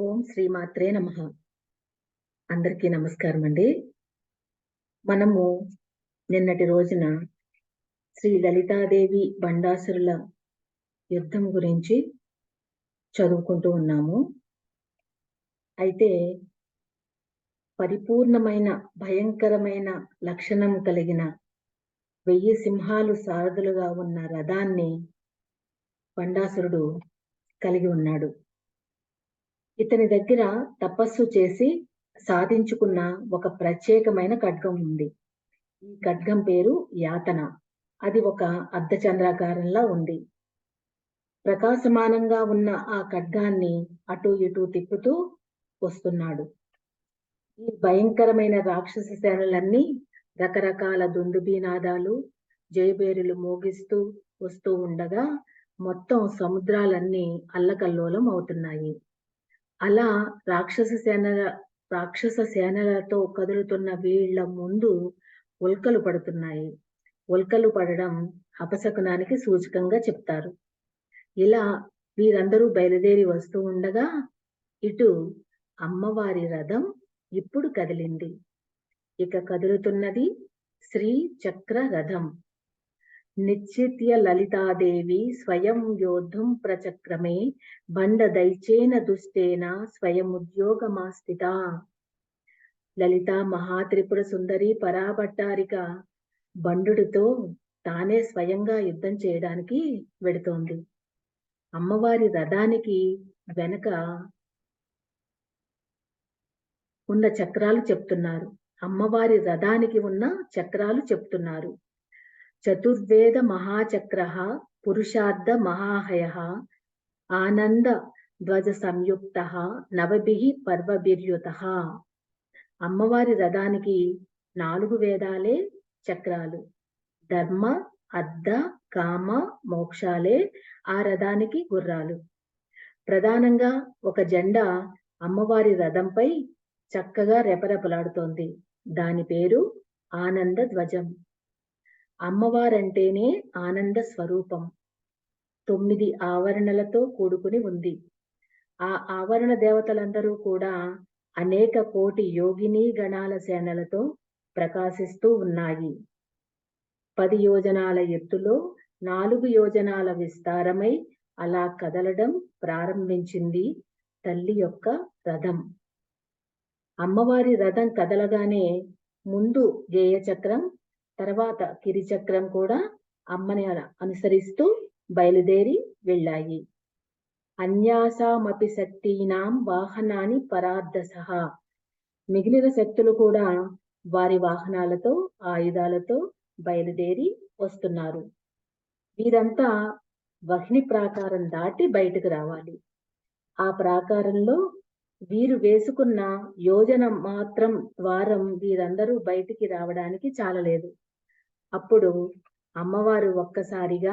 ఓం శ్రీమాత్రే నమః. అందరికీ నమస్కారం అండి. మనము నిన్నటి రోజున శ్రీ లలితాదేవి బండాసురుల యుద్ధం గురించి చదువుకుంటూ ఉన్నాము. అయితే పరిపూర్ణమైన భయంకరమైన లక్షణం కలిగిన 1000 సింహాలు సారథులుగా ఉన్న రథాన్ని బండాసురుడు కలిగి ఉన్నాడు. ఇతని దగ్గర తపస్సు చేసి సాధించుకున్న ఒక ప్రత్యేకమైన ఖడ్గం ఉంది. ఈ ఖడ్గం పేరు యాతన. అది ఒక అర్ధచంద్రాకారంలా ఉంది. ప్రకాశమానంగా ఉన్న ఆ ఖడ్గాన్ని అటు ఇటు తిప్పుతూ వస్తున్నాడు. ఈ భయంకరమైన రాక్షస సేనలన్నీ రకరకాల దుందుబీనాదాలు, జయబేరులు మోగిస్తూ వస్తూ ఉండగా మొత్తం సముద్రాలన్నీ అల్లకల్లోలం అవుతున్నాయి. అలా రాక్షస సేనలతో కదులుతున్న వీళ్ల ముందు ఉల్కలు పడుతున్నాయి. ఉల్కలు పడడం అపశకునానికి సూచకంగా చెప్తారు. ఇలా వీరందరూ బయలుదేరి వస్తూ ఉండగా ఇటు అమ్మవారి రథం ఇప్పుడు కదిలింది. ఇక కదులుతున్నది శ్రీ చక్ర రథం. నిశ్చిత్య లలితాదేవి స్వయం యోద్ధుం ప్రచక్రమే బండ దైచేన దుష్టేన స్వయముద్యోగమాస్థిత. లలిత మహాత్రిపుర సుందరి పరాభట్టారిక బండుడితో తానే స్వయంగా యుద్ధం చేయడానికి వెడుతోంది. అమ్మవారి రథానికి వెనక ఉన్న చక్రాలు చెప్తున్నారు. అమ్మవారి రథానికి ఉన్న చక్రాలు చెప్తున్నారు. చతుర్వేద మహాచక్ర పురుషార్థ మహాహయ ఆనంద ధ్వజ సంయుక్త నవభిః పర్వభిర్యుత. అమ్మవారి రథానికి 4 వేదాలే చక్రాలు. ధర్మ, అర్థ, కామ, మోక్షాలే ఆ రథానికి గుర్రాలు. ప్రధానంగా ఒక జెండా అమ్మవారి రథంపై చక్కగా రెపరెపలాడుతోంది. దాని పేరు ఆనంద ధ్వజం. అమ్మవారంటేనే ఆనంద స్వరూపం. 9 ఆవరణలతో కూడుకుని ఉంది. ఆ ఆవరణ దేవతలందరూ కూడా అనేక కోటి యోగిని గణాల సేనలతో ప్రకాశిస్తూ ఉన్నాయి. 10 యోజనాల ఎత్తులో 4 యోజనాల విస్తారమై అలా కదలడం ప్రారంభించింది తల్లి యొక్క రథం. అమ్మవారి రథం కదలగానే ముందు గేయ చక్రం, తర్వాత కిరిచక్రం కూడా అమ్మని అనుసరిస్తూ బయలుదేరి వెళ్ళాయి. అన్యాసామపి శక్తీనాం వాహనాని పరార్ధసః. మిగిలిన శక్తులు కూడా వారి వాహనాలతో, ఆయుధాలతో బయలుదేరి వస్తున్నారు. వీరంతా వహ్ని ప్రాకారం దాటి బయటకు రావాలి. ఆ ప్రాకారంలో వీరు వేసుకున్న యోజన మాత్రం ద్వారం వీరందరూ బయటికి రావడానికి చాలలేదు. అప్పుడు అమ్మవారు ఒక్కసారిగా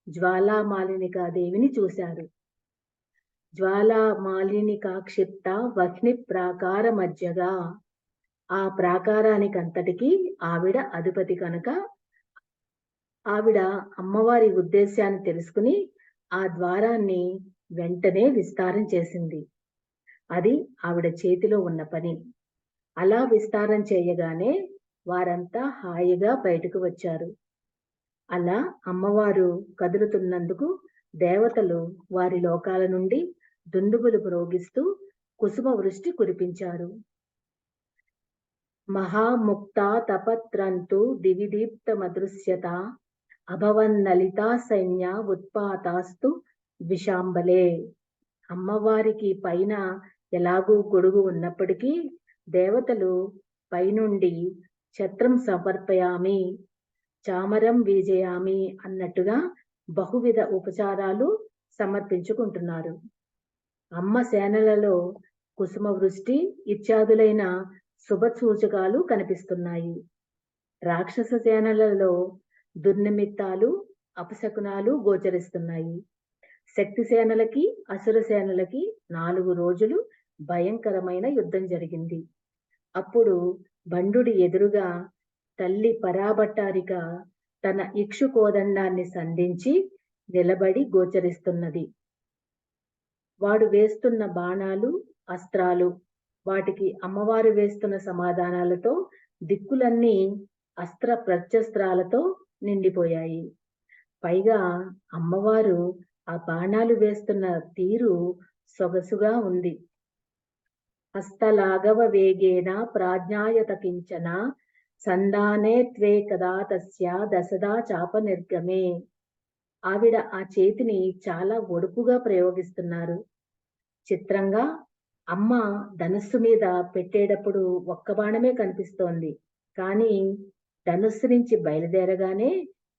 జ్వాలామాలినికాదేవిని చూశారు. జ్వాలామాలినికాక్షిప్త వహ్ని ప్రాకార మధ్యగా. ఆ ప్రాకారానికంతటికి ఆవిడ అధిపతి కనుక ఆవిడ అమ్మవారి ఉద్దేశాన్ని తెలుసుకుని ఆ ద్వారాన్ని వెంటనే విస్తారం చేసింది. అది ఆవిడ చేతిలో ఉన్న పని. అలా విస్తారం చేయగానే వారంతా హాయిగా బయటకు వచ్చారు. అలా అమ్మవారు కదులుతున్నందుకు దేవతలు వారి లోకాల నుండి దుందుబులు మ్రోగిస్తూ కుసుమ వృష్టి కురిపించారు. మహాముక్తా తపత్రంతు దివిదీప్తమదృశ్యత అభవన్నలితా సైన్య ఉత్పాతాస్తు విశాంబలే. అమ్మవారికి పైన ఎలాగూ గొడుగు ఉన్నప్పటికీ దేవతలు పైనుండి ఛత్రం సమర్పయామి, చామరం వీజయామి అన్నట్టుగా బహువిధ ఉపచారాలు సమర్పించుకుంటున్నారు. అమ్మ సేనలలో కుసుమ వృష్టి ఇత్యాదులైన శుభ సూచకాలు కనిపిస్తున్నాయి. రాక్షస సేనలలో దుర్నిమిత్తాలు, అపశకునాలు గోచరిస్తున్నాయి. శక్తి సేనలకి, అసుర సేనలకి 4 రోజులు భయంకరమైన యుద్ధం జరిగింది. అప్పుడు బండుడి ఎదురుగా తల్లి పరాభట్టారిక తన ఇక్షుకోదండాన్ని సంధించి నిలబడి గోచరిస్తున్నది. వాడు వేస్తున్న బాణాలు అస్త్రాలు, వాటికి అమ్మవారు వేస్తున్న సమాధానాలతో దిక్కులన్నీ అస్త్ర ప్రత్యస్త్రాలతో నిండిపోయాయి. పైగా అమ్మవారు ఆ బాణాలు వేస్తున్న తీరు సొగసుగా ఉంది. హస్తలాఘవ వేగేన ప్రాజ్ఞాయత కించన సంధానే త్వే కదా తస్య దశదా చాప నిర్గమే. ఆవిడ ఆ చేతిని చాలా ఒడుపుగా ప్రయోగిస్తున్నారు. చిత్రంగా అమ్మ ధనుస్సు మీద పెట్టేటప్పుడు ఒక్క బాణమే కనిపిస్తోంది. కానీ ధనుస్సు నుంచి బయలుదేరగానే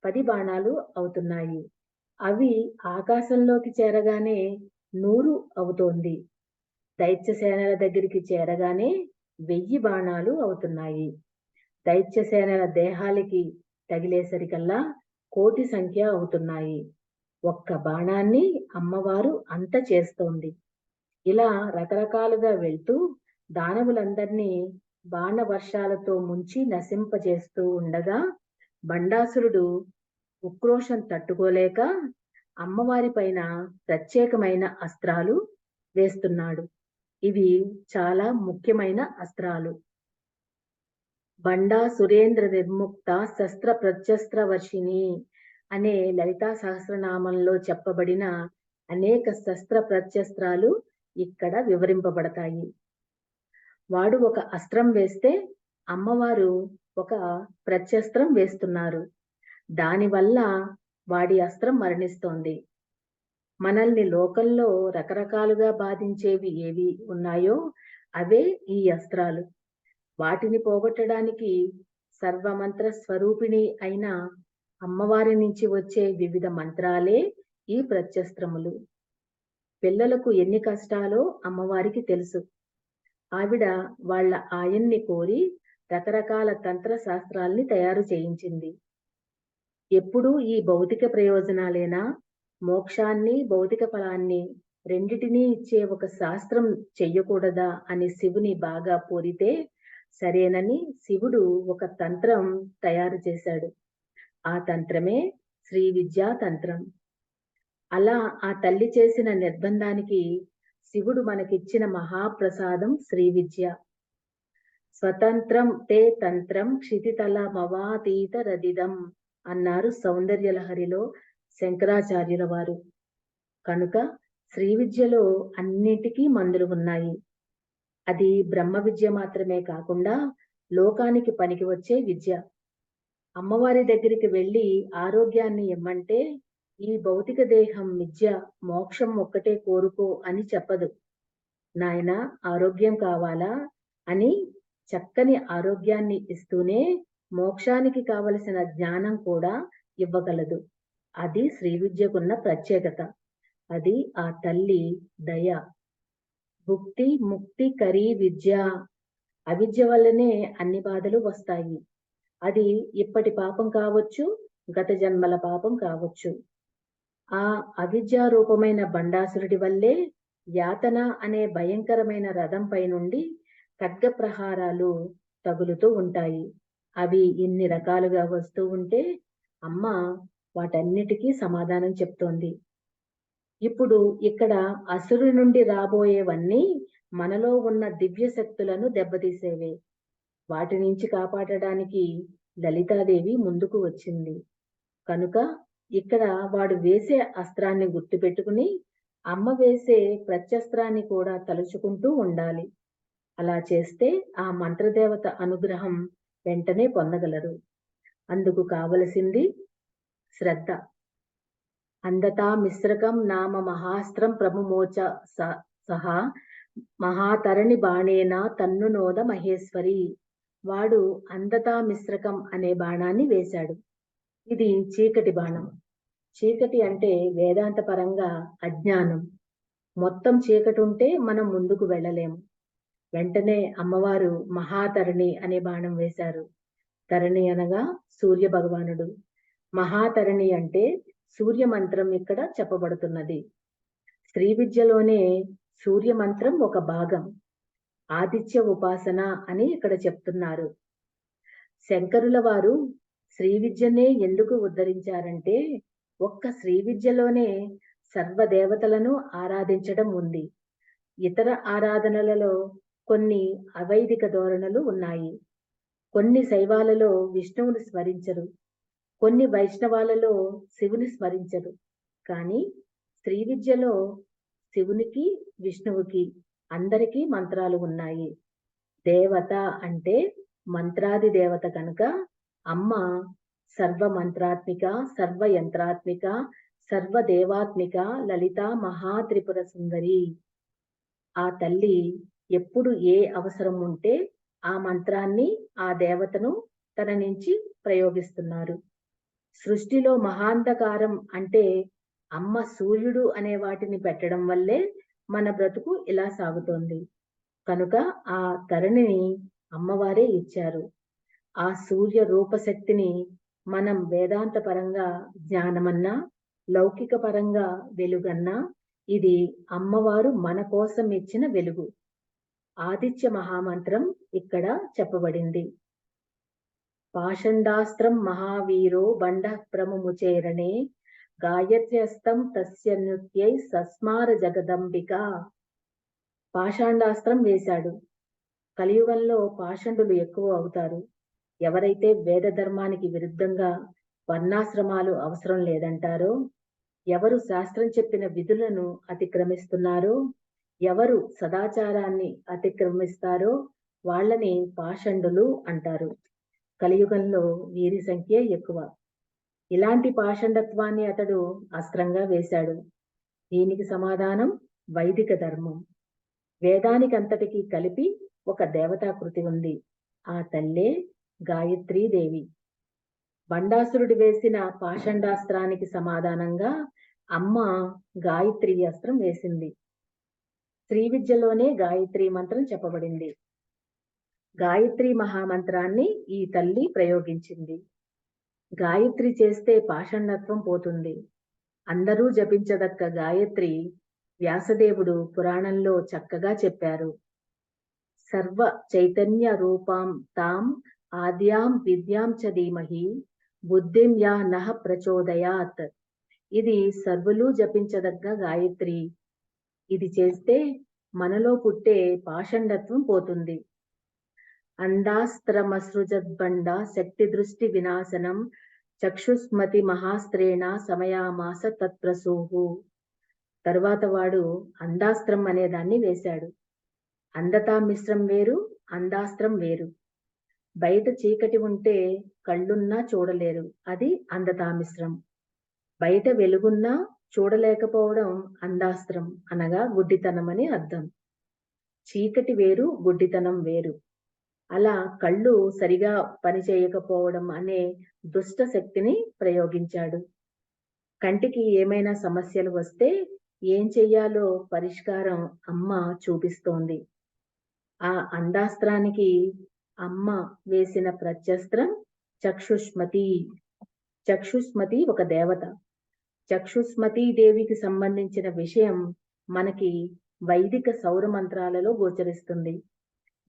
10 బాణాలు అవుతున్నాయి. అవి ఆకాశంలోకి చేరగానే 100 అవుతోంది. దైత్య సేనల దగ్గరికి చేరగానే 1000 బాణాలు అవుతున్నాయి. దైత్య సేనల దేహాలకి తగిలేసరికల్లా 1,000,000 సంఖ్య అవుతున్నాయి. ఒక్క బాణాన్ని అమ్మవారు అంత చేస్తోంది. ఇలా రకరకాలుగా వెళ్తూ దానవులందరినీ బాణ వర్షాలతో ముంచి నశింపజేస్తూ ఉండగా బండాసురుడు ఉక్రోషం తట్టుకోలేక అమ్మవారి పైన ప్రత్యేకమైన అస్త్రాలు వేస్తున్నాడు. ఇవి చాలా ముఖ్యమైన అస్త్రాలు. బండా సురేంద్ర నిర్ముక్త శస్త్ర ప్రత్యస్త్ర వర్షిణి అనే లలితా సహస్రనామంలో చెప్పబడిన అనేక శస్త్ర ప్రత్యస్త్రాలు ఇక్కడ వివరింపబడతాయి. వాడు ఒక అస్త్రం వేస్తే అమ్మవారు ఒక ప్రత్యస్త్రం వేస్తున్నారు. దానివల్ల వాడి అస్త్రం మరణిస్తోంది. మనల్ని లోకంలో రకరకాలుగా బాధించేవి ఏవి ఉన్నాయో అవే ఈ అస్త్రాలు. వాటిని పోగొట్టడానికి సర్వమంత్ర స్వరూపిణి అయిన అమ్మవారి నుంచి వచ్చే వివిధ మంత్రాలే ఈ ప్రత్యస్త్రములు. పిల్లలకు ఎన్ని కష్టాలో అమ్మవారికి తెలుసు. ఆవిడ వాళ్ళ ఆయన్ని కోరి రకరకాల తంత్ర శాస్త్రాల్ని తయారు చేయించింది. ఎప్పుడూ ఈ భౌతిక ప్రయోజనాలేనా, మోక్షాన్ని భౌతిక ఫలాన్ని రెండిటినీ ఇచ్చే ఒక శాస్త్రం చెయ్యకూడదా అని శివుని బాగా కోరితే సరేనని శివుడు ఒక తంత్రం తయారు చేశాడు. ఆ తంత్రమే శ్రీ విద్యా తంత్రం. అలా ఆ తల్లి చేసిన నిర్బంధానికి శివుడు మనకిచ్చిన మహాప్రసాదం శ్రీ విద్య. స్వతంత్రం తే తంత్రం క్షితితల మవాతీత రదిదం అన్నారు సౌందర్యలహరిలో శంకరాచార్యుల వారు. కనుక శ్రీ విద్యలో అన్నిటికీ మందులు ఉన్నాయి. అది బ్రహ్మ విద్య మాత్రమే కాకుండా లోకానికి పనికి వచ్చే విద్య. అమ్మవారి దగ్గరికి వెళ్ళి ఆరోగ్యాన్ని ఇమ్మంటే ఈ భౌతిక దేహం విద్య మోక్షం ఒక్కటే కోరుకో అని చెప్పదు. నాయనా ఆరోగ్యం కావాలా అని చక్కని ఆరోగ్యాన్ని ఇస్తూనే మోక్షానికి కావలసిన జ్ఞానం కూడా ఇవ్వగలదు. అది శ్రీ విద్యకున్న ప్రత్యేకత. అది ఆ తల్లి దయ. భుక్తి ముక్తి కరీ విద్య. అవిద్య వల్లనే అన్ని బాధలు వస్తాయి. అది ఇప్పటి పాపం కావచ్చు, గత జన్మల పాపం కావచ్చు. ఆ అవిద్యా రూపమైన బండాసురుడి వల్లే యాతన అనే భయంకరమైన రథంపై నుండి ఖడ్గ ప్రహారాలు తగులుతూ ఉంటాయి. అవి ఇన్ని రకాలుగా వస్తూ ఉంటే అమ్మ వాటన్నిటికీ సమాధానం చెప్తోంది. ఇప్పుడు ఇక్కడ అసురుడి నుండి రాబోయేవన్నీ మనలో ఉన్న దివ్య శక్తులను దెబ్బతీసేవే. వాటి నుంచి కాపాడడానికి లలితాదేవి ముందుకు వచ్చింది. కనుక ఇక్కడ వాడు వేసే అస్త్రాన్ని గుర్తుపెట్టుకుని అమ్మ వేసే ప్రత్యస్త్రాన్ని కూడా తలుచుకుంటూ ఉండాలి. అలా చేస్తే ఆ మంత్రదేవత అనుగ్రహం వెంటనే పొందగలరు. అందుకు కావలసింది శ్రద్ధ. అందతా మిశ్రకం నామ మహాస్త్రం ప్రముమోచ సహా మహాతరణి బాణేన తన్నునోద మహేశ్వరి. వాడు అందతా మిశ్రకం అనే బాణాన్ని వేశాడు. ఇది చీకటి బాణం. చీకటి అంటే వేదాంత పరంగా అజ్ఞానం. మొత్తం చీకటి ఉంటే మనం ముందుకు వెళ్ళలేము. వెంటనే అమ్మవారు మహాతరణి అనే బాణం వేశారు. తరణి అనగా సూర్య భగవానుడు. మహాతరణి అంటే సూర్య మంత్రం ఇక్కడ చెప్పబడుతున్నది. శ్రీ విద్యలోనే సూర్య మంత్రం ఒక భాగం. ఆదిత్య ఉపాసన అని ఇక్కడ చెప్తున్నారు. శంకరుల వారు శ్రీ విద్యనే ఎందుకు ఉద్ధరించారంటే ఒక్క శ్రీ విద్యలోనే సర్వదేవతలను ఆరాధించడం ఉంది. ఇతర ఆరాధనలలో కొన్ని అవైదిక ధోరణులు ఉన్నాయి. కొన్ని శైవాలలో విష్ణువుని స్మరించరు, కొన్ని వైష్ణవాలలో శివుని స్మరించరు. కానీ శ్రీ విద్యలో శివునికి, విష్ణువుకి అందరికీ మంత్రాలు ఉన్నాయి. దేవత అంటే మంత్రాది దేవత కనుక అమ్మ సర్వమంత్రాత్మిక, సర్వయంత్రాత్మిక, సర్వదేవాత్మిక లలిత మహాత్రిపుర సుందరి. ఆ తల్లి ఎప్పుడు ఏ అవసరం ఉంటే ఆ మంత్రాన్ని, ఆ దేవతను తన నుంచి ప్రయోగిస్తున్నారు. సృష్టిలో మహాంధకారం అంటే అమ్మ సూర్యుడు అనే వాటిని పెట్టడం వల్లే మన బ్రతుకు ఇలా సాగుతోంది. కనుక ఆ ధరణిని అమ్మవారే ఇచ్చారు. ఆ సూర్య రూపశక్తిని మనం వేదాంత పరంగా జ్ఞానమన్నా, లౌకిక పరంగా వెలుగన్నా, ఇది అమ్మవారు మన కోసం ఇచ్చిన వెలుగు. ఆదిత్య మహామంత్రం ఇక్కడ చెప్పబడింది. పాషండాస్త్రం మహావీరో బండ ప్రముముచేరణే గాయత్ర్యస్తం తస్య నృత్యై సస్మార జగదంబిక. పాషాండాస్త్రం వేశాడు. కలియుగంలో పాషండులు ఎక్కువ అవుతారు. ఎవరైతే వేద ధర్మానికి విరుద్ధంగా వర్ణాశ్రమాలు అవసరం లేదంటారో, ఎవరు శాస్త్రం చెప్పిన విధులను అతిక్రమిస్తున్నారో, ఎవరు సదాచారాన్ని అతిక్రమిస్తారో వాళ్ళని పాషండులు అంటారు. కలియుగంలో వీరి సంఖ్య ఎక్కువ. ఇలాంటి పాషండత్వాన్ని అతడు అస్త్రంగా వేశాడు. దీనికి సమాధానం వైదిక ధర్మం. వేదానికంతటికీ కలిపి ఒక దేవతాకృతి ఉంది. ఆ తల్లే గాయత్రీదేవి. బండాసురుడు వేసిన పాషండాస్త్రానికి సమాధానంగా అమ్మ గాయత్రి అస్త్రం వేసింది. శ్రీ విద్యలోనే గాయత్రి మంత్రం చెప్పబడింది. గాయత్రి మహామంత్రాన్ని ఈ తల్లి ప్రయోగించింది. గాయత్రి చేస్తే పాషండత్వం పోతుంది. అందరూ జపించదక్క గాయత్రి వ్యాసదేవుడు పురాణంలో చక్కగా చెప్పారు. సర్వ చైతన్య రూపాం తాం ఆద్యాం విద్యాం చ ధీమహి బుద్ధిం యా నః ప్రచోదయాత్. ఇది సర్వులు జపించదగ్గ గాయత్రి. ఇది చేస్తే మనలో పుట్టే పాషండత్వం పోతుంది. అండాస్త్రమసృజద్బండ శక్తి దృష్టి వినాశనం చక్షుస్మతి మహాస్త్రేణ సమయామాస తత్ప్రసూహు. తరువాత వాడు అండాస్త్రం అనే దాన్ని వేశాడు. అందతా మిశ్రం వేరు, అండాస్త్రం వేరు. బయట చీకటి ఉంటే కళ్ళున్నా చూడలేరు, అది అందతామిశ్రం. బయట వెలుగున్నా చూడలేకపోవడం అండాస్త్రం, అనగా గుడ్డితనం అని అర్థం. చీకటి వేరు, గుడ్డితనం వేరు. అలా కళ్ళు సరిగా పనిచేయకపోవడం అనే దుష్ట శక్తిని ప్రయోగించాడు. కంటికి ఏమైనా సమస్యలు వస్తే ఏం చెయ్యాలో పరిష్కారం అమ్మ చూపిస్తోంది. ఆ అండాస్త్రానికి అమ్మ వేసిన ప్రత్యస్త్రం చక్షుష్మతి. చక్షుష్మతి ఒక దేవత. చక్షుష్మతి దేవికి సంబంధించిన విషయం మనకి వైదిక సౌర మంత్రాలలో గోచరిస్తుంది.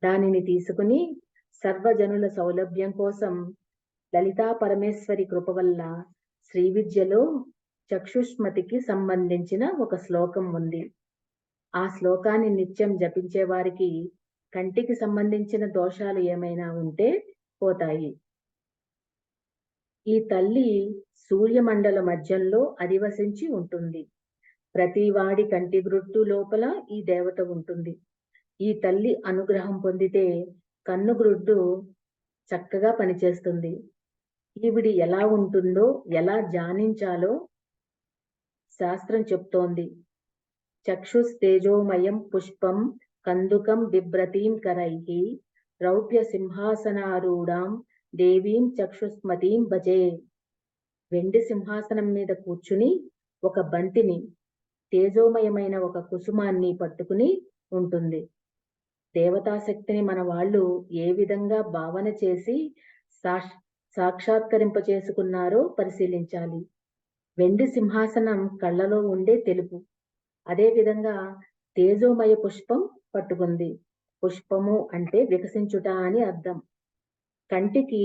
దానిని తీసుకుని సర్వజనుల సౌలభ్యం కోసం లలితా పరమేశ్వరి కృప వల్ల శ్రీ విద్యలో చక్షుష్మతికి సంబంధించిన ఒక శ్లోకం ఉంది. ఆ శ్లోకాన్ని నిత్యం జపించే వారికి కంటికి సంబంధించిన దోషాలు ఏమైనా ఉంటే పోతాయి. ఈ తల్లి సూర్యమండల మధ్యంలో అధివసించి ఉంటుంది. ప్రతి వాడి కంటి గ్రుడ్డు లోపల ఈ దేవత ఉంటుంది. ఈ తల్లి అనుగ్రహం పొందితే కన్నుగ్రుడ్డు చక్కగా పనిచేస్తుంది. ఈవిడి ఎలా ఉంటుందో, ఎలా ధ్యానించాలో శాస్త్రం చెప్తోంది. చక్షుస్తేజోమయం పుష్పం కందుకం బిభ్రతీం కరైః రౌప్య సింహాసనారూఢాం దేవీం చక్షుస్మతీం భజే. వెండి సింహాసనం మీద కూర్చుని ఒక బంతిని, తేజోమయమైన ఒక కుసుమాన్ని పట్టుకుని ఉంటుంది. దేవతాశక్తిని మన వాళ్ళు ఏ విధంగా భావన చేసి సాక్షాత్కరింప చేసుకున్నారో పరిశీలించాలి. వెండి సింహాసనం కళ్ళలో ఉండే తెలుపు. అదే విధంగా తేజోమయ పుష్పం పట్టుకుంది. పుష్పము అంటే వికసించుట అని అర్థం. కంటికి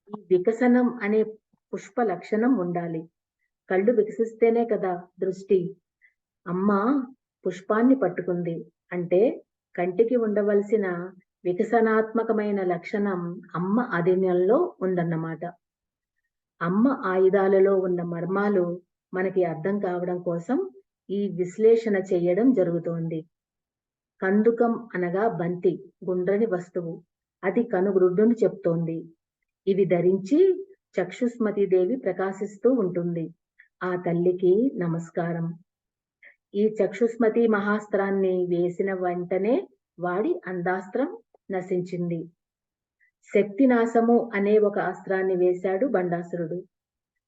ఈ వికసనం అనే పుష్ప లక్షణం ఉండాలి. కళ్ళు వికసిస్తేనే కదా దృష్టి. అమ్మ పుష్పాన్ని పట్టుకుంది అంటే కంటికి ఉండవలసిన వికసనాత్మకమైన లక్షణం అమ్మ ఆధీనంలో ఉందన్నమాట. అమ్మ ఆయుధాలలో ఉన్న మర్మాలు మనకి అర్థం కావడం కోసం ఈ విశ్లేషణ చేయడం జరుగుతోంది. కందుకం అనగా బంతి, గుండ్రని వస్తువు. అది కనుగ్రుడ్డును చెప్తోంది. ఇవి ధరించి చక్షుస్మతీదేవి ప్రకాశిస్తూ ఉంటుంది. ఆ తల్లికి నమస్కారం. ఈ చక్షుస్మతి మహాస్త్రాన్ని వేసిన వెంటనే వాడి అందాస్త్రం నశించింది. శక్తి నాశము అనే ఒక అస్త్రాన్ని వేశాడు బండాసురుడు.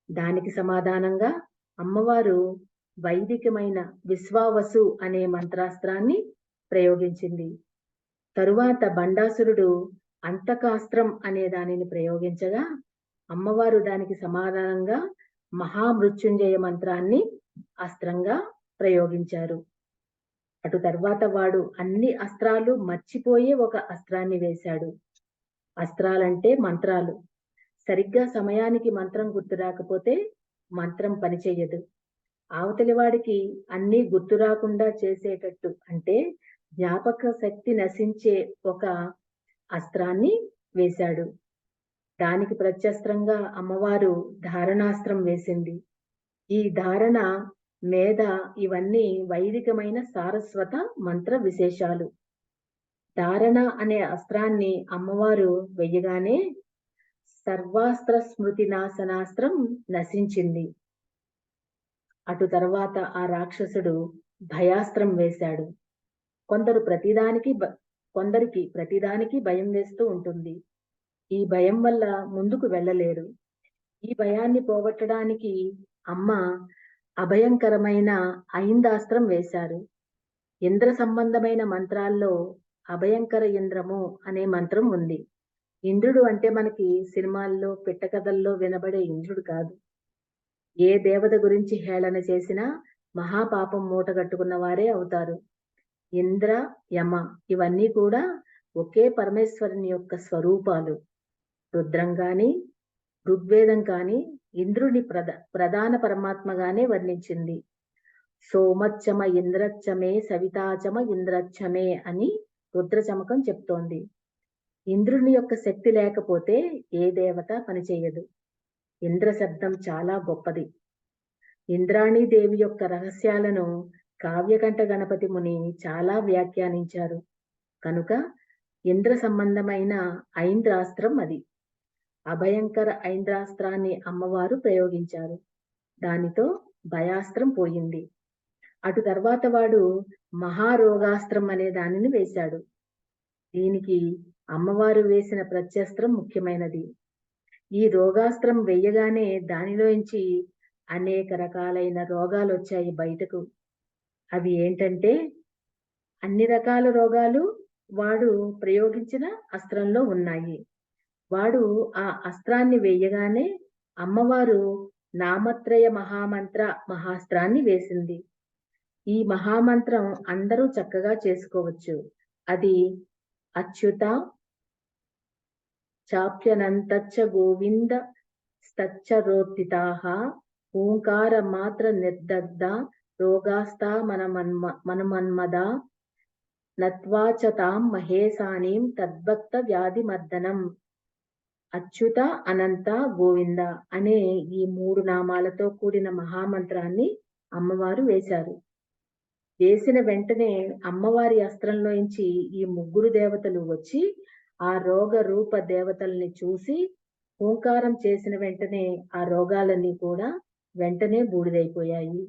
దానికి సమాధానంగా అమ్మవారు వైదికమైన విశ్వావసు అనే మంత్రాస్త్రాన్ని ప్రయోగించింది. తరువాత బండాసురుడు అంతకాస్త్రం అనే దానిని ప్రయోగించగా అమ్మవారు దానికి సమాధానంగా మహామృత్యుంజయ మంత్రాన్ని అస్త్రంగా ప్రయోగించారు. అటు తర్వాత వాడు అన్ని అస్త్రాలు మర్చిపోయే ఒక అస్త్రాన్ని వేశాడు. అస్త్రాలంటే మంత్రాలు. సరిగ్గా సమయానికి మంత్రం గుర్తు రాకపోతే మంత్రం పనిచేయదు. అవతలి వాడికి అన్నీ గుర్తు రాకుండా చేసేటట్టు అంటే జ్ఞాపక శక్తి నశించే ఒక అస్త్రాన్ని వేశాడు. దానికి ప్రత్యస్త్రంగా అమ్మవారు ధారణాస్త్రం వేసింది. ఈ ధారణ, మేధ ఇవన్నీ వైదికమైన సారస్వత మంత్ర విశేషాలు. ధారణ అనే అస్త్రాన్ని అమ్మవారు వెయ్యగానే సర్వాస్త్ర స్మృతి నాశనాస్త్రం నశించింది. అటు తర్వాత ఆ రాక్షసుడు భయాస్త్రం వేశాడు. కొందరికి ప్రతిదానికి భయం వేస్తూ ఉంటుంది. ఈ భయం వల్ల ముందుకు వెళ్ళలేరు. ఈ భయాన్ని పోగొట్టడానికి అమ్మ అభయంకరమైన ఐందాస్త్రం వేశారు. ఇంద్ర సంబంధమైన మంత్రాల్లో అభయంకర ఇంద్రము అనే మంత్రం ఉంది. ఇంద్రుడు అంటే మనకి సినిమాల్లో పిట్టకథల్లో వినబడే ఇంద్రుడు కాదు. ఏ దేవత గురించి హేళన చేసినా మహాపాపం మూటగట్టుకున్న వారే అవుతారు. ఇంద్ర, యమ ఇవన్నీ కూడా ఒకే పరమేశ్వరుని యొక్క స్వరూపాలు. రుద్రం గాని ఋగ్వేదం కానీ ఇంద్రుని ప్రధాన పరమాత్మగానే వర్ణించింది. సోమచ్చమ ఇంద్రచ్చమే సవితాచమ ఇంద్రచ్చమే అని రుద్రచమకం చెప్తోంది. ఇంద్రుని యొక్క శక్తి లేకపోతే ఏ దేవత పనిచేయదు. ఇంద్ర శబ్దం చాలా గొప్పది. ఇంద్రాణి దేవి యొక్క రహస్యాలను కావ్యకంఠ గణపతి ముని చాలా వ్యాఖ్యానించారు. కనుక ఇంద్ర సంబంధమైన ఐంద్రాస్త్రం అది. అభయంకర ఐంద్రాస్త్రాన్ని అమ్మవారు ప్రయోగించారు. దానితో భయాస్త్రం పోయింది. అటు తర్వాత వాడు మహారోగాస్త్రం అనే దానిని వేశాడు. దీనికి అమ్మవారు వేసిన ప్రత్యస్త్రం ముఖ్యమైనది. ఈ రోగాస్త్రం వెయ్యగానే దానిలోంచి అనేక రకాలైన రోగాలు వచ్చాయి బయటకు. అవి ఏంటంటే అన్ని రకాల రోగాలు వాడు ప్రయోగించిన అస్త్రంలో ఉన్నాయి. వాడు ఆ అస్త్రాన్ని వేయగానే అమ్మవారు నామత్రయ మహామంత్ర మహాస్త్రాన్ని వేసింది. ఈ మహామంత్రం అందరూ చక్కగా చేసుకోవచ్చు. అది అచ్యుత చాప్యనంతచ్చ గోవింద స్తచ్చరోత్తితాః ఓంకార మాత్ర నిర్దగ్ధ రోగాస్తా మనమన్మద నత్వాచతాం మహేశానీం తద్భక్త వ్యాధిమర్దనం. అచ్యుత, అనంత, గోవింద అనే ఈ 3 నామాలతో కూడిన మహామంత్రాన్ని అమ్మవారు వేశారు. వేసిన వెంటనే అమ్మవారి అస్త్రంలోంచి ఈ 3 దేవతలు వచ్చి ఆ రోగ రూప దేవతల్ని చూసి ఓంకారం చేసిన వెంటనే ఆ రోగాలన్నీ కూడా వెంటనే బూడిదైపోయాయి.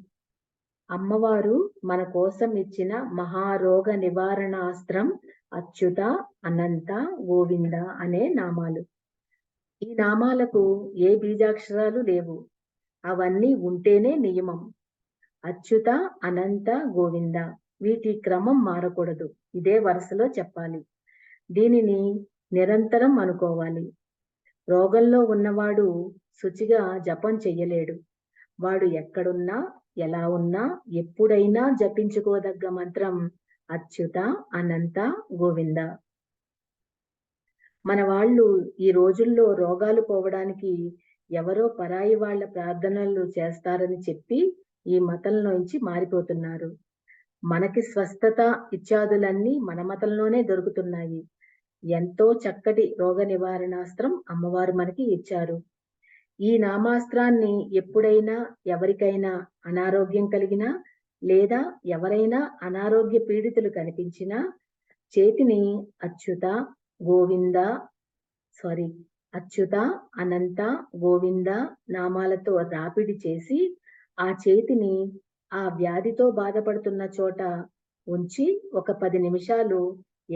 అమ్మవారు మన కోసం ఇచ్చిన మహారోగ నివారణ అస్త్రం అచ్యుత, అనంత, గోవింద అనే నామాలు. ఈ నామాలకు ఏ బీజాక్షరాలు లేవు. అవన్నీ ఉంటేనే నియమం. అచ్యుత, అనంత, గోవింద వీటి క్రమం మారకూడదు. ఇదే వరుసలో చెప్పాలి. దీనిని నిరంతరం అనుకోవాలి. రోగంలో ఉన్నవాడు శుచిగా జపం చెయ్యలేడు. వాడు ఎక్కడున్నా ఎలా ఉన్నా ఎప్పుడైనా జపించుకోదగ్గ మంత్రం అచ్యుత, అనంత, గోవింద. మన వాళ్ళు ఈ రోజుల్లో రోగాలు పోవడానికి ఎవరో పరాయి వాళ్ళ ప్రార్థనలు చేస్తారని చెప్పి ఈ మతంలోంచి మారిపోతున్నారు. మనకి స్వస్థత ఇత్యాదులన్నీ మన మతంలోనే దొరుకుతున్నాయి. ఎంతో చక్కటి రోగ నివారణాస్త్రం అమ్మవారు మనకి ఇచ్చారు. ఈ నామాస్త్రాన్ని ఎప్పుడైనా ఎవరికైనా అనారోగ్యం కలిగినా లేదా ఎవరైనా అనారోగ్య పీడితులు కనిపించినా చేతిని అచ్యుత, గోవింద సారీ అచ్యుత, అనంత, గోవింద నామాలతో రాపిడి చేసి ఆ చేతిని ఆ వ్యాధితో బాధపడుతున్న చోట ఉంచి ఒక 10 నిమిషాలు